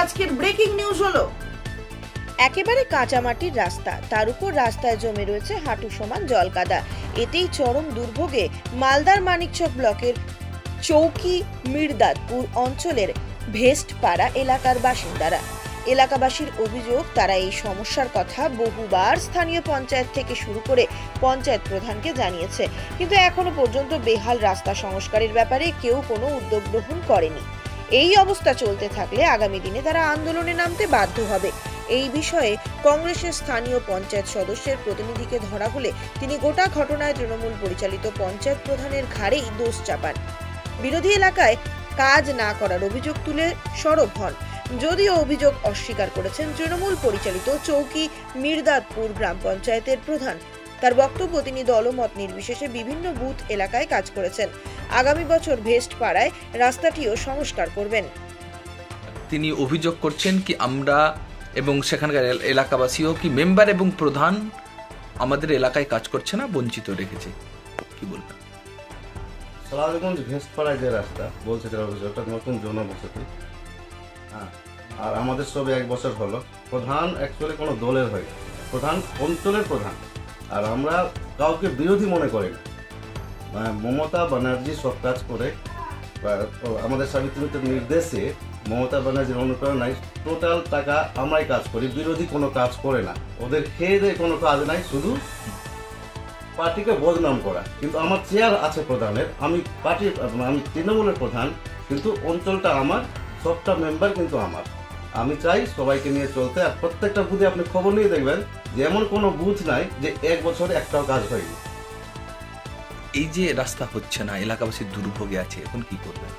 আজকের breaking news হলো একেবারে কাঁচা মাটির রাস্তা, তার উপর রাস্তায় জমে রয়েছে হাঁটু সমান জলকাদা। এতেই চরম দুর্ভোগে মালদার মানিকচক ব্লকের চৌকি মির্দাতপুর অঞ্চলের ভেস্টপাড়া এলাকার বাসিন্দারা। এলাকাবাসীর অভিযোগ, তারা এই সমস্যার কথা বহুবার স্থানীয় পঞ্চায়েত থেকে শুরু করে পঞ্চায়েত প্রধানকে জানিয়েছে, কিন্তু এখনো পর্যন্ত বেহাল রাস্তা সংস্কারের ব্যাপারে কেউ কোনো উদ্যোগ গ্রহণ করেনি। এই অবস্থা চলতে থাকলে আগামী দিনে তারা আন্দোলনে নামতে বাধ্য হবে। এই বিষয়ে কংগ্রেসের স্থানীয় পঞ্চায়েত সদস্যের প্রতিনিধিকে ধরা হলে তিনি গোটা ঘটনায় তৃণমূল পরিচালিত পঞ্চায়েত প্রধানের ঘাড়েই দোষ চাপান। বিরোধী এলাকায় কাজ না করার অভিযোগ তুলে সরব হন। যদিও অভিযোগ অস্বীকার করেছেন তৃণমূল পরিচালিত চৌকি মির্দাতপুর গ্রাম পঞ্চায়েতের প্রধান। তার বক্তব্য, তিনি দলমত নির্বিশেষে বিভিন্ন বুথ এলাকায় কাজ করেছেন। আগামী বছর ভেস্টপাড়ায় রাস্তাটিও সংস্কার করবেন। তিনি অভিযোগ করছেন কি আমরা এবং সেখানকার এলাকাবাসীও কি মেম্বার এবং প্রধান আমাদের এলাকায় কাজ করছে না, বঞ্চিত রেখেছে। কি বলবেন? সালারগঞ্জ ভেস্টপাড়ায় যে রাস্তা বলছে তার অভিযোগটা নতুন জনবসতি, আর আমাদের সবে 1 বছর হলো। প্রধান অ্যাকচুয়ালি কোনো দলের হয়, প্রধান অঞ্চলের প্রধান, আর আমরা কাউকে বিরোধী মনে করি না। মমতা ব্যানার্জি সব কাজ করে, আমাদের সাবিত্রীর নির্দেশে মমতা ব্যানার্জির অনুপ্রেরণায় টোটাল টাকা আমরাই কাজ করি, বিরোধী কোনো কাজ করে না। ওদের খেয়ে দেয় কোনো কাজ নাই, শুধু পার্টিকে বদনাম করা। কিন্তু আমার চেয়ার আছে প্রধানের, আমি তৃণমূলের প্রধান, কিন্তু অঞ্চলটা আমার, সবটা মেম্বার কিন্তু আমার। আমি চাই সবাইকে নিয়ে চলতে। আর প্রত্যেকটা বুথে আপনি খবর নিয়ে দেখবেন যে এমন কোনো বুথ নাই যে 1 বছরে একটাও কাজ হয়নি। এই যে রাস্তা হচ্ছে না, এলাকাবাসীর দুর্ভোগে আছে, এখন কি করবেন?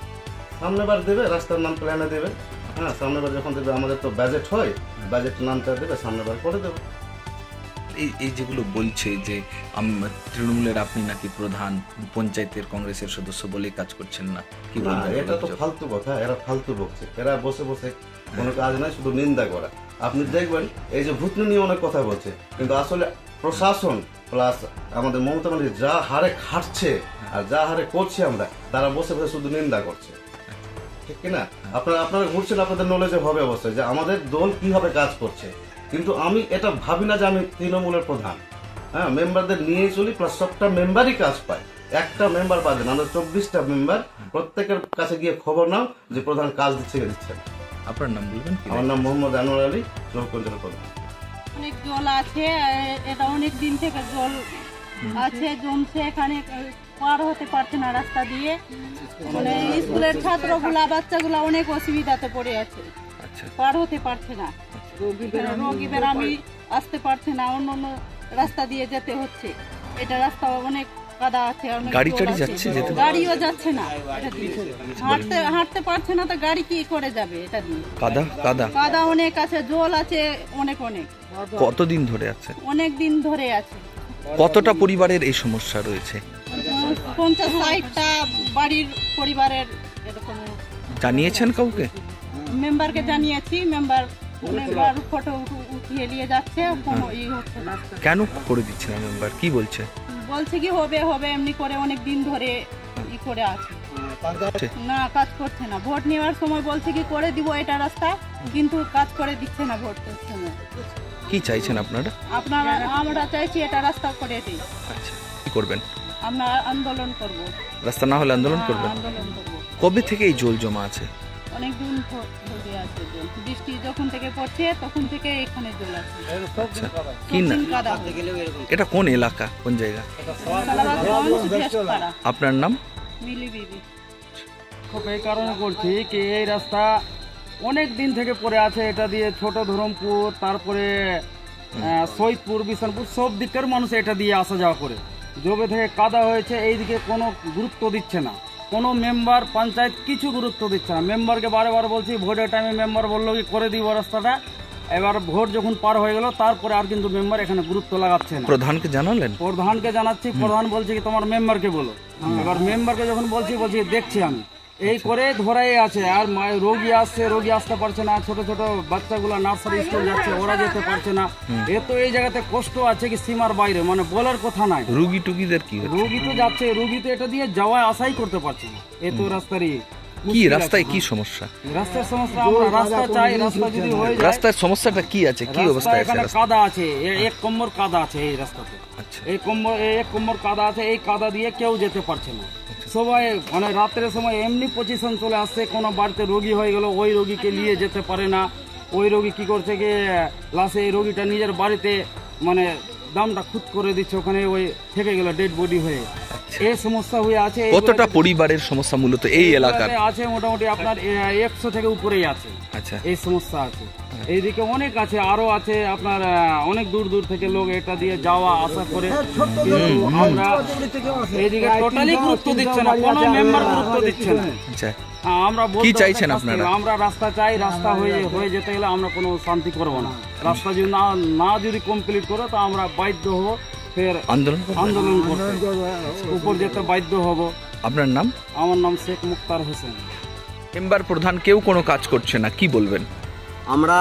সামনেবার দেবে, রাস্তার নাম প্ল্যানে দেবে। সামনেবার যখন দেবে, আমাদের তো বাজেট হয়, বাজেট নামটা দেবে, সামনেবার করে দেবে। এই যেগুলো বলছে যে তৃণমূলের আপনি নাকি প্রধান, পঞ্চায়েতের কংগ্রেসের সদস্য বলে কাজ করছেন না, কি বলবেন? এটা তো ফালতু কথা, এরা ফালতু বকছে। এরা বসে বসে কোনো কাজ নাই, শুধু নিন্দা করা। আপনি দেখবেন এই যে ভূতনি নিয়ে অনেক কথা বলছে, কিন্তু আসলে প্রশাসন প্লাস আমাদের মমতা ব্যানার্জি যা হারে খাটছে আর যা হারে করছে আমরা, তারা বসে বসে শুধু নিন্দা করছে, ঠিক কিনা? আপনারা ঘুরছেন, আপনাদের নলেজে হবে অবশ্যই যে আমাদের দল কিভাবে কাজ করছে। কিন্তু আমি এটা ভাবি না যে আমি তৃণমূলের প্রধান। মেম্বারদের নিয়েই চলি, প্লাস সবটা মেম্বারই কাজ পায়, একটা মেম্বার বাদে না। আমরা 24টা মেম্বার, প্রত্যেকের কাছে গিয়ে খবর নাও যে প্রধান কাজ দিচ্ছে দিচ্ছে। আপনার নাম বলবেন? আমার নাম মোহাম্মদ আনোয়ার আলী, চৌকঞ্জের প্রধান। অনেক জল আছে, এটা অনেক দিন থেকে জল আছে, জমছে, এখানে পার হতে পারছে না রাস্তা দিয়ে। মানে স্কুলের ছাত্রগুলা, বাচ্চাগুলা অনেক অসুবিধাতে পড়ে আছে, পার হতে পারছে না। রোগী বেরামি আসতে পারছে না, অন্য অন্য রাস্তা দিয়ে যেতে হচ্ছে। এটা রাস্তা অনেক কাদা আছে, গাড়িও যাচ্ছে না, হাঁটতে পারছে না, তো গাড়ি কি করে যাবে? এটা দিয়ে কাদা অনেক আছে, জল আছে অনেক। কতদিন ধরে আছে? অনেক দিন ধরে আছে। কতটা পরিবারের এই সমস্যা রয়েছে? 50-60টা বাড়ির পরিবারের এরকম। জানিয়েছেন কাউকে? মেম্বারকে জানিয়েছি, মেম্বার অনেকবার ফটো উঠিয়ে নিয়ে যাচ্ছে, কোনো হচ্ছে না। কেন করে দিচ্ছে না মেম্বার? কি বলছে? বলছে কি হবে এমনি করে অনেক দিন ধরে করে আছে, না কাজ করছে না। ভোট নেওয়ার সময় বলছে কি করে দিব এটা রাস্তা, কিন্তু কাজ করে দিচ্ছে না ভোটের সময়। কি চাইছেন আপনারা? আমরা চাইছি এটা রাস্তা করে দিই। আচ্ছা, কি করবেন? আমরা আন্দোলন করব। রাস্তা না হলে আন্দোলন করবেন? কবে থেকে এই জল জমা আছে? অনেক দিন ধরে আছে জল, বৃষ্টি যখন থেকে পড়ছে তখন থেকে এখানে জল আছে। আচ্ছা, কি না, এটা কোন এলাকা, কোন জায়গা? আপনার নাম? মিলি বিবি। খুব এই কারণে করছি কি এই রাস্তা অনেক দিন থেকে পড়ে আছে। এটা দিয়ে ছোট ধরমপুর, তারপরে সৈয়দপুর, বিশানপুর, সব দিকের মানুষ এটা দিয়ে আসা যাওয়া করে। জবে থেকে কাদা হয়েছে, এইদিকে কোনো গুরুত্ব দিচ্ছে না কোনো মেম্বার, পঞ্চায়েত কিছু গুরুত্ব দিচ্ছে না। মেম্বারকে বারে বলছি, ভোটের টাইমে মেম্বার বললো কি করে দিব রাস্তাটা। এবার ভোট যখন পার হয়ে গেল, তারপরে আর কিন্তু মেম্বার এখানে গুরুত্ব লাগাচ্ছে না। প্রধানকে জানালেন? প্রধানকে জানাচ্ছি, প্রধান বলছে কি তোমার মেম্বারকে বলো। এবার মেম্বারকে যখন বলছি দেখছি আমি, এই করে ধরাই আছে। আর রোগী আসছে, রোগী আসতে পারছে না, ছোট ছোট বাচ্চাগুলা নার্সারি স্কুল যাচ্ছে, ওরা যেতে পারছে না। এত এই জায়গাতে কষ্ট আছে কি সীমার বাইরে, মানে বলার কথা নাই। রোগী টুগীদের কি? রোগী তো যাচ্ছে, রোগী তো এটা দিয়ে যাওয়া আসাই করতে পারছে না, এত রাস্তারই কি রাস্তায় কি সমস্যা? রাস্তার সমস্যা, আমরা রাস্তা চাই, রাস্তা যদি হয়ে যায়। রাস্তার সমস্যাটা কি আছে, কি অবস্থায় আছে এখানে রাস্তা? কাদা আছে, এক কোমর কাদা আছে এই রাস্তাতে। আচ্ছা, এক কোমর কাদা আছে, এই কাদা দিয়ে কেউ যেতে পারছে না। সবাই মানে রাত্রের সময় এমনি পজিশন চলে আসছে, কোনো বাড়িতে রোগী হয়ে গেল, ওই রোগীকে নিয়ে যেতে পারে না। ওই রোগী কি করছে কি লাস্টে এই রোগীটা নিজের বাড়িতে মানে দামটা খুদ করে দিচ্ছে, ওখানে ওই থেকে গেল ডেড বডি হয়ে। এই সমস্যা হয়ে আছে। কতটা পরিবারের সমস্যা মূলত এই এলাকার? আছে মোটামুটি আপনার 100 থেকে উপরেই আছে। আচ্ছা, এই সমস্যা আছে। এইদিকে অনেক আছে, আরো আছে আপনার অনেক দূর দূর থেকে লোক এটা দিয়ে যাওয়া আসা করে। আমরা এইদিকে টোটালি গুরুত্ব দিচ্ছে না, কোনো মেম্বার গুরুত্ব দিচ্ছে না। আচ্ছা, আমরা কি চাইছেন আপনারা? আমরা রাস্তা চাই, রাস্তা হয়ে যেতে গেলে আমরা কোনো শান্তি করবো না। রাস্তা যদি না যদি কমপ্লিট করে তো আমরা বাধ্য হবো ফের আন্দোলন করতে, উপর যেতে বাধ্য হব। আপনার নাম? আমার নাম শেখ মুক্তার হোসেন। মেম্বার প্রধান কেউ কোনো কাজ করছে না, কি বলবেন? আমরা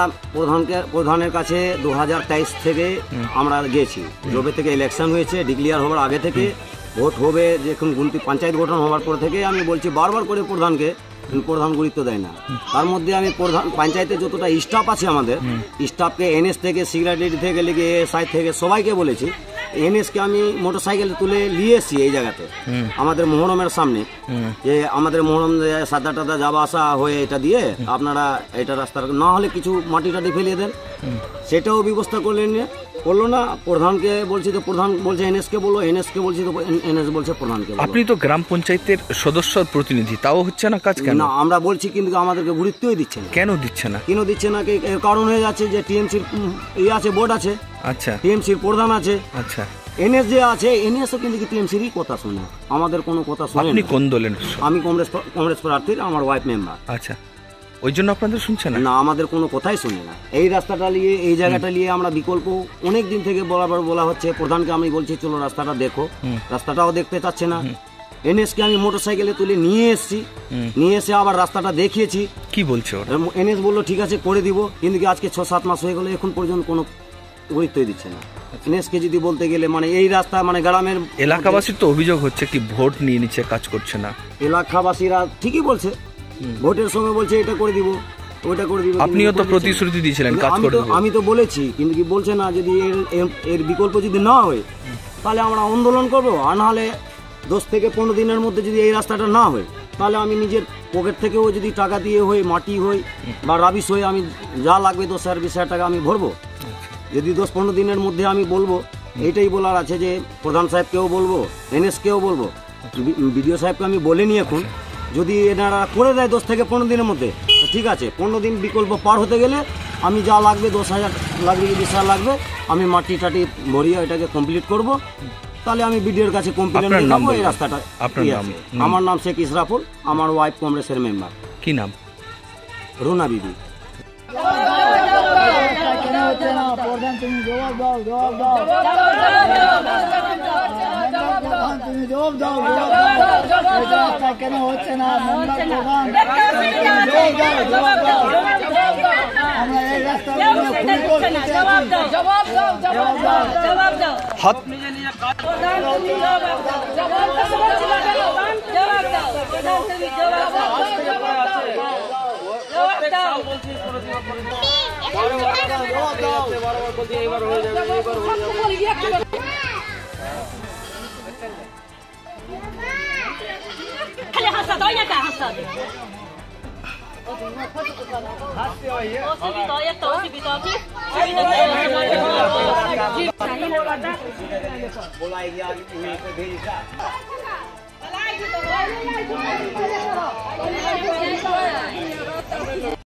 প্রধানের কাছে 2023 থেকে আমরা গেছি, যবে থেকে ইলেকশন হয়েছে, ডিক্লিয়ার হওয়ার আগে থেকে, ভোট হবে যখন পঞ্চায়েত গঠন হওয়ার পর থেকে আমি বলছি বারবার করে প্রধানকে, প্রধান গুরুত্ব দেয় না। তার মধ্যে আমি পঞ্চায়েতে যতটা স্টাফ আছে আমাদের স্টাফকে এনএস থেকে, সিকিউরিটি থেকে লেগে এসআই থেকে সবাইকে বলেছি। এনএসকে আমি মোটরসাইকেল তুলে নিয়ে এসেছি এই জায়গাতে আমাদের মোহরমের সামনে, যে আমাদের মোহরম সাদা টাদা যাওয়া আসা হয়ে এটা দিয়ে আপনারা এটা রাস্তার না হলে কিছু মাটি টাটি ফেলিয়ে দেন, সেটাও ব্যবস্থা করলো না। প্রধানকে বলছি তো প্রধান বলছে এনএসকে বলো, এনএসকে বলছি তো এনএস বলছে প্রধানকে। আপনি তো গ্রাম পঞ্চায়েতের সদস্য প্রতিনিধি, তাও হচ্ছে না কাজ কেন? না, আমরা বলছি কিন্তু আমাদেরকে গুরুত্বই দিচ্ছে না। কেন দিচ্ছে না? কেন দিচ্ছে না? এর কারণ হয়ে যাচ্ছে যে টিএমসির আছে, বোর্ড আছে, আচ্ছা, টিএমসির প্রধান আছে, আচ্ছা, এনএস যে আছে, এনএসও কিন্তু টিএমসিরই কথা শুনে, আমাদের কোনো কথা শুনে। আপনি কোন দলের? আমি কংগ্রেস প্রার্থীর, আমার ওয়াইফ মেম্বার। আচ্ছা, ওই জন্য আপনাদের শুনছে না? না, আমাদের কোনো কথাই শুনে না। এই রাস্তাটা নিয়ে, এই জায়গাটা নিয়ে আমরা বিকল্প অনেক দিন থেকে বলা হচ্ছে। প্রধানকে আমি বলছি চলো রাস্তাটা দেখো, রাস্তাটাও দেখতে চাচ্ছে না। এনএসকে আমি মোটরসাইকেলে তুলে নিয়ে এসে আবার রাস্তাটা দেখিয়েছি। কি বলছে ওরা? এনএস বললো ঠিক আছে করে দিব, কিন্তু আজকে 6-7 মাস হয়ে গেল, এখন পর্যন্ত কোনো গুরুত্বই দিচ্ছে না। এনএসকে যদি বলতে গেলে মানে এই রাস্তা মানে গ্রামের এলাকাবাসীর তো অভিযোগ হচ্ছে কি ভোট নিয়ে নিচ্ছে, কাজ করছে না। এলাকাবাসীরা ঠিকই বলছে, ভোটের সময় বলছে এটা করে দিব, ওইটা করে দিব। আপনিও তো প্রতিশ্রুতি দিয়েছিলেন কাজ করে দিব। আমি তো বলেছি, কিন্তু কি বলছে না। যদি এর বিকল্প যদি না হয় তাহলে আমরা আন্দোলন করবো, আর নাহলে 10 থেকে 15 দিনের মধ্যে যদি এই রাস্তাটা না হয় তাহলে আমি নিজের পকেট থেকেও যদি টাকা দিয়ে হই, মাটি হই বা রাবিশ হই, আমি যা লাগবে 10,000-20,000 টাকা আমি ভরবো। যদি 10-15 দিনের মধ্যে আমি বলবো, এইটাই বলার আছে যে প্রধান সাহেবকেও বলবো, এনএসকেও বলবো, বিডিও সাহেবকে আমি বলিনি এখন। যদি এনারা করে দেয় 10 থেকে 15 দিনের মধ্যে ঠিক আছে, 15 দিন বিকল্প পার হতে গেলে আমি যা লাগবে 10,000 লাগবে, 20,000 লাগবে, আমি মাটি টাটি ভরিয়ে এটাকে কমপ্লিট করব। তাহলে আমি বিডিওর কাছে কমপ্লেন করবো এই রাস্তাটা। আমার নাম শেখ ইসরাফুল, আমার ওয়াইফ কংগ্রেসের মেম্বার। কি নাম? রুনা বিবি। কেন হচ্ছে না? আমরা এই রাস্তা খালি হাসা দাও না, কা হাসা দে बोला